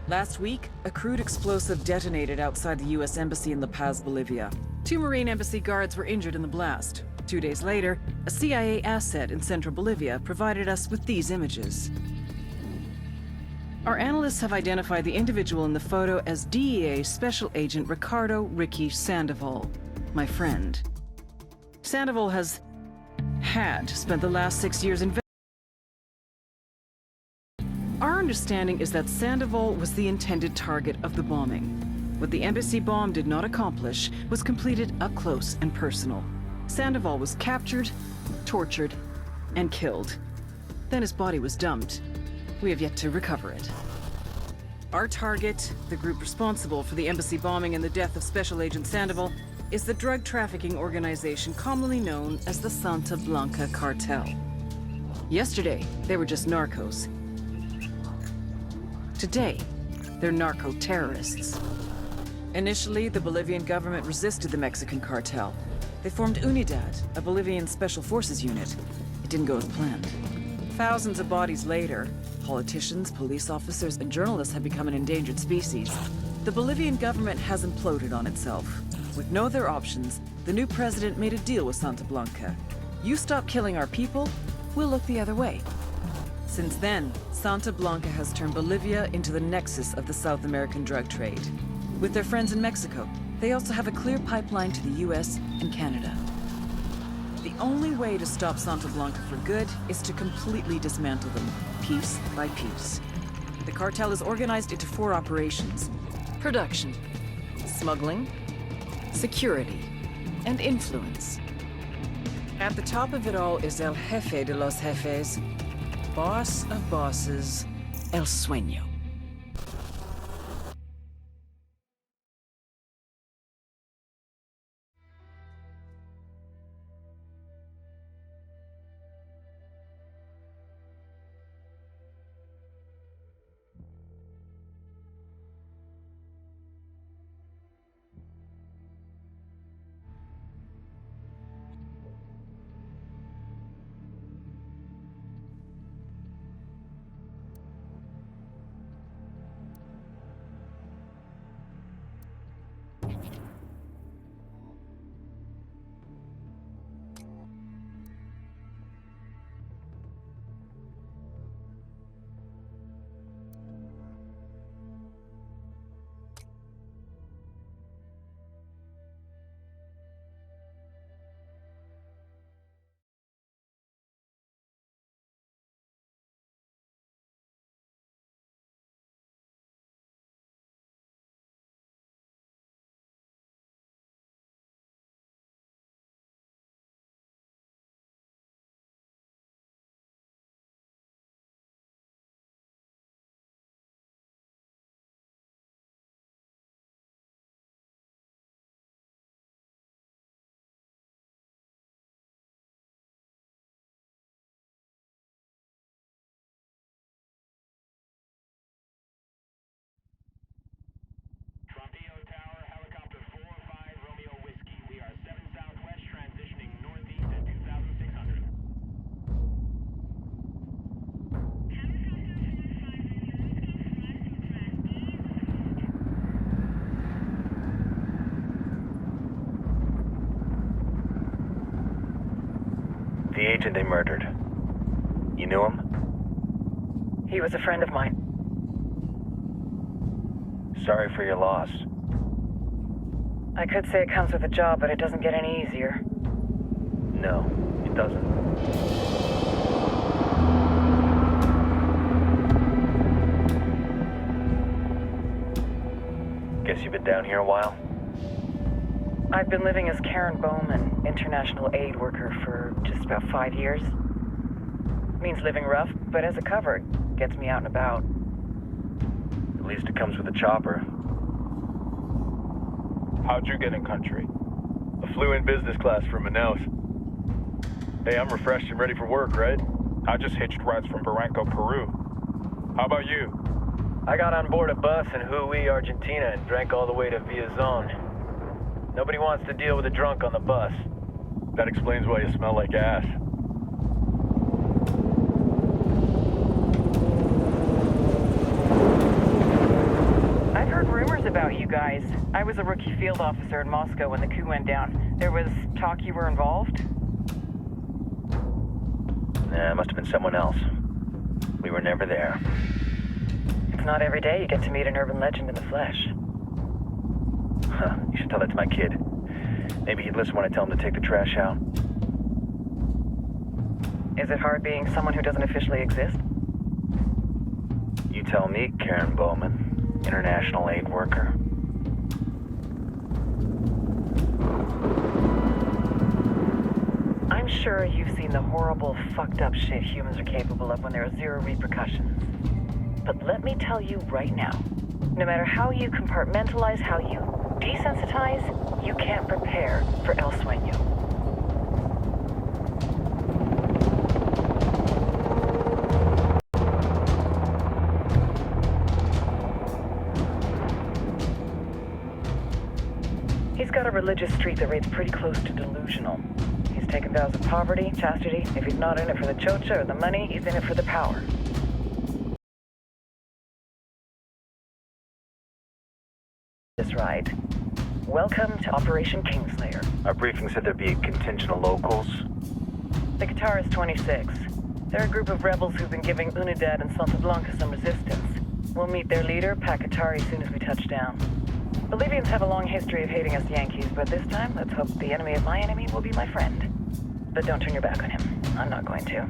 Last week, a crude explosive detonated outside the U.S. Embassy in La Paz, Bolivia. 2 Marine Embassy guards were injured in the blast. 2 days later, a CIA asset in central Bolivia provided us with these images. Our analysts have identified the individual in the photo as DEA Special Agent Ricardo Ricky Sandoval, my friend. Sandoval had spent the last 6 years in. Our understanding is that Sandoval was the intended target of the bombing. What the embassy bomb did not accomplish was completed up close and personal. Sandoval was captured, tortured, and killed. Then his body was dumped. We have yet to recover it. Our target, the group responsible for the embassy bombing and the death of Special Agent Sandoval, is the drug trafficking organization commonly known as the Santa Blanca Cartel. Yesterday, they were just narcos. Today, they're narco-terrorists. Initially, the Bolivian government resisted the Mexican cartel. They formed UNIDAD, a Bolivian special forces unit. It didn't go as planned. Thousands of bodies later, politicians, police officers, and journalists have become an endangered species. The Bolivian government has imploded on itself. With no other options, the new president made a deal with Santa Blanca. You stop killing our people, we'll look the other way. Since then, Santa Blanca has turned Bolivia into the nexus of the South American drug trade. With their friends in Mexico, they also have a clear pipeline to the US and Canada. The only way to stop Santa Blanca for good is to completely dismantle them, piece by piece. The cartel is organized into 4 operations: production, smuggling, security, and influence. At the top of it all is El Jefe de los Jefes, boss of bosses, El Sueño. The agent they murdered. You knew him? He was a friend of mine. Sorry for your loss. I could say it comes with a job, but it doesn't get any easier. No, it doesn't. Guess you've been down here a while? I've been living as Karen Bowman, international aid worker, for just about 5 years. Means living rough, but as a cover, gets me out and about. At least it comes with a chopper. How'd you get in country? I flew in business class from Manaus. Hey, I'm refreshed and ready for work, right? I just hitched rides from Barranco, Peru. How about you? I got on board a bus in Jujuy, Argentina, and drank all the way to Villazon. Nobody wants to deal with a drunk on the bus. That explains why you smell like ass. about you guys. I was a rookie field officer in Moscow when the coup went down. There was talk you were involved? Nah, it must have been someone else. We were never there. It's not every day you get to meet an urban legend in the flesh. Huh, you should tell that to my kid. Maybe he'd listen when I tell him to take the trash out. Is it hard being someone who doesn't officially exist? You tell me, Karen Bowman, international aid worker. I'm sure you've seen the horrible, fucked up shit humans are capable of when there are zero repercussions. But let me tell you right now, no matter how you compartmentalize, how you desensitize, you can't prepare for El Sueño. He's got a religious streak that rates pretty close to delusional. He's taken vows of poverty, chastity. If he's not in it for the chocha or the money, he's in it for the power. That's right. Welcome to Operation Kingslayer. Our briefing said there'd be a contingent of locals. The Guitarist 26. They're a group of rebels who've been giving Unidad and Santa Blanca some resistance. We'll meet their leader, Pakatari, as soon as we touch down. Bolivians have a long history of hating us Yankees, but this time, let's hope the enemy of my enemy will be my friend. But don't turn your back on him. I'm not going to.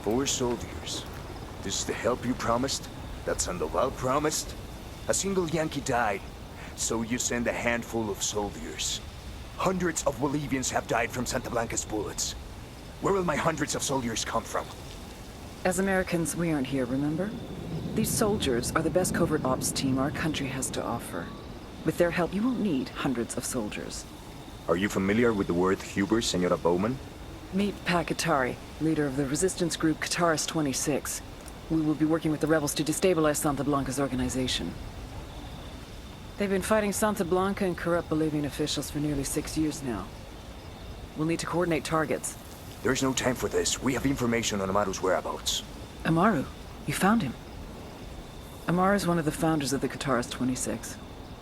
Four soldiers. This is the help you promised? That Sandoval promised? A single Yankee died, so you send a handful of soldiers. Hundreds of Bolivians have died from Santa Blanca's bullets. Where will my hundreds of soldiers come from? As Americans, we aren't here, remember? These soldiers are the best covert ops team our country has to offer. With their help, you won't need hundreds of soldiers. Are you familiar with the word Huber, Senora Bowman? Meet Pakatari, leader of the resistance group Guitarist 26. We will be working with the rebels to destabilize Santa Blanca's organization. They've been fighting Santa Blanca and corrupt Bolivian officials for nearly 6 years now. We'll need to coordinate targets. There's no time for this. We have information on Amaru's whereabouts. Amaru? You found him? Amaru is one of the founders of the Guitarist 26.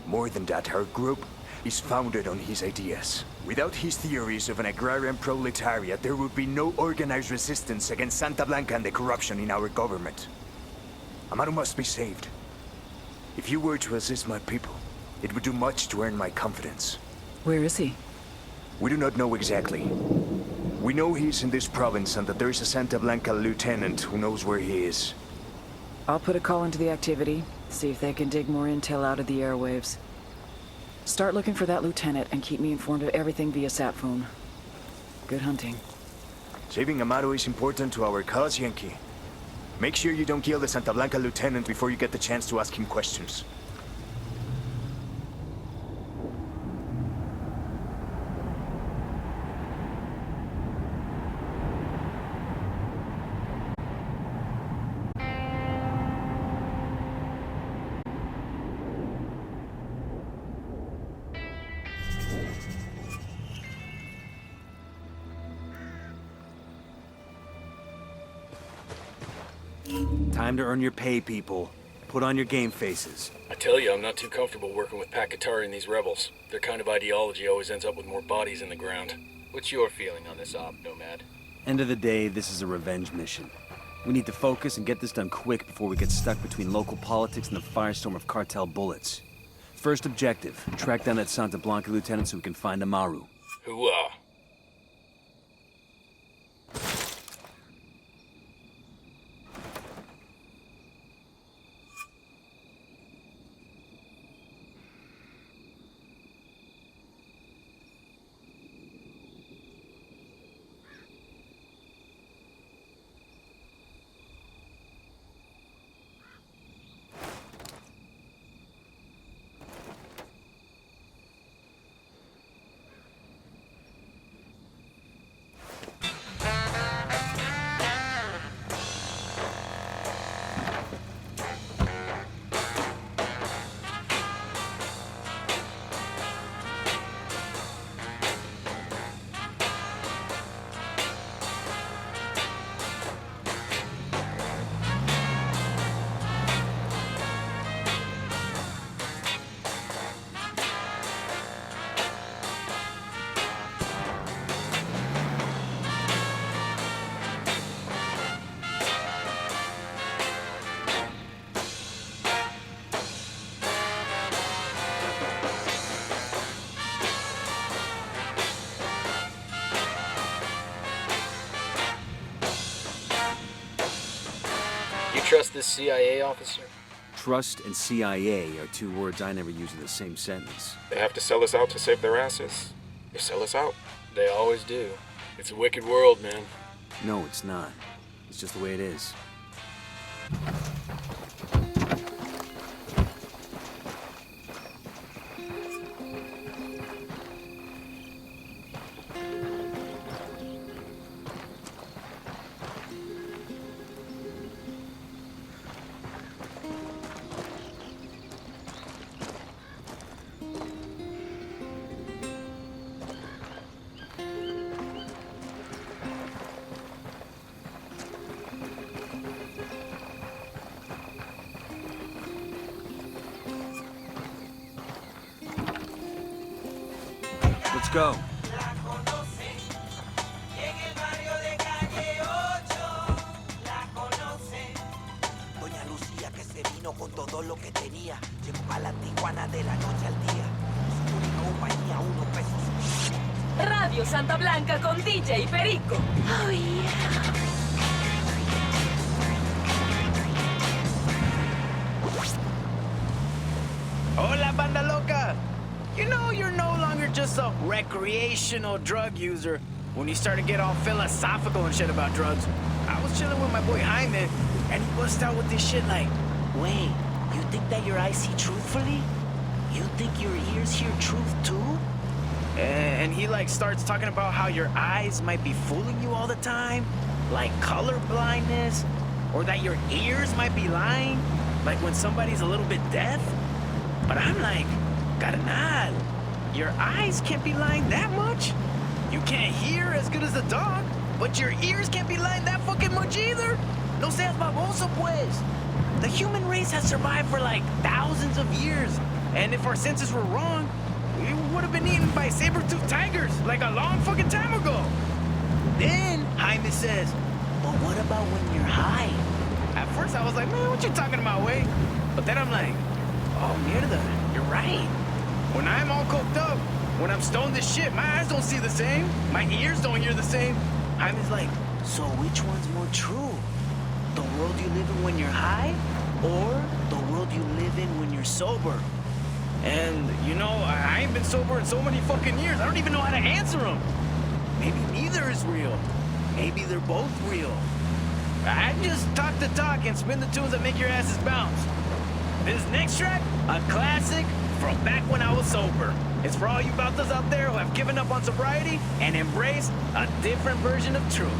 More than that, our group is founded on his ideas. Without his theories of an agrarian proletariat, there would be no organized resistance against Santa Blanca and the corruption in our government. Amaru must be saved. If you were to assist my people, it would do much to earn my confidence. Where is he? We do not know exactly. We know he's in this province and that there is a Santa Blanca lieutenant who knows where he is. I'll put a call into the activity, see if they can dig more intel out of the airwaves. Start looking for that lieutenant and keep me informed of everything via sat phone. Good hunting. Saving Amaru is important to our cause, Yankee. Make sure you don't kill the Santa Blanca lieutenant before you get the chance to ask him questions. Time to earn your pay, people. Put on your game faces. I tell you, I'm not too comfortable working with Pakatari and these rebels. Their kind of ideology always ends up with more bodies in the ground. What's your feeling on this op, Nomad? End of the day, this is a revenge mission. We need to focus and get this done quick before we get stuck between local politics and the firestorm of cartel bullets. First objective, track down that Santa Blanca lieutenant so we can find Amaru. Hooah! trust this CIA officer? Trust and CIA are two words I never use in the same sentence. They have to sell us out to save their asses. They sell us out. They always do. It's a wicked world, man. No, it's not. It's just the way it is. Let's go. Doña Lucía que se vino con todo lo que tenía. Llegó a la Tijuana de la noche al día. Su única compañía, 1 peso. Radio Santa Blanca con DJ y Perico. Oh, yeah. Hola, banda loca! You know you're no longer just a recreational drug user when you start to get all philosophical and shit about drugs. I was chilling with my boy Jaime, and he bust out with this shit like, Wait, you think that your eyes see truthfully? You think your ears hear truth too? and he like starts talking about how your eyes might be fooling you all the time, like color blindness, or that your ears might be lying, like when somebody's a little bit deaf. But I'm like, carnal, your eyes can't be lying that much. You can't hear as good as a dog, but your ears can't be lying that fucking much either. No seas baboso, pues. The human race has survived for like thousands of years, and if our senses were wrong, we would have been eaten by saber-toothed tigers like a long fucking time ago. Then Jaime says, But what about when you're high? at first I was like, man, what you talking about, Way? But then I'm like, oh, mierda, you're right. When I'm all coked up, when I'm stoned as shit, my eyes don't see the same. My ears don't hear the same. Jaime's like, So which one's more true? The world you live in when you're high? Or the world you live in when you're sober? and you know, I ain't been sober in so many fucking years. I don't even know how to answer them. Maybe neither is real. Maybe they're both real. I just talk the talk and spin the tunes that make your asses bounce. This next track, a classic from back when I was sober. It's for all you bautas out there who have given up on sobriety and embraced a different version of truth.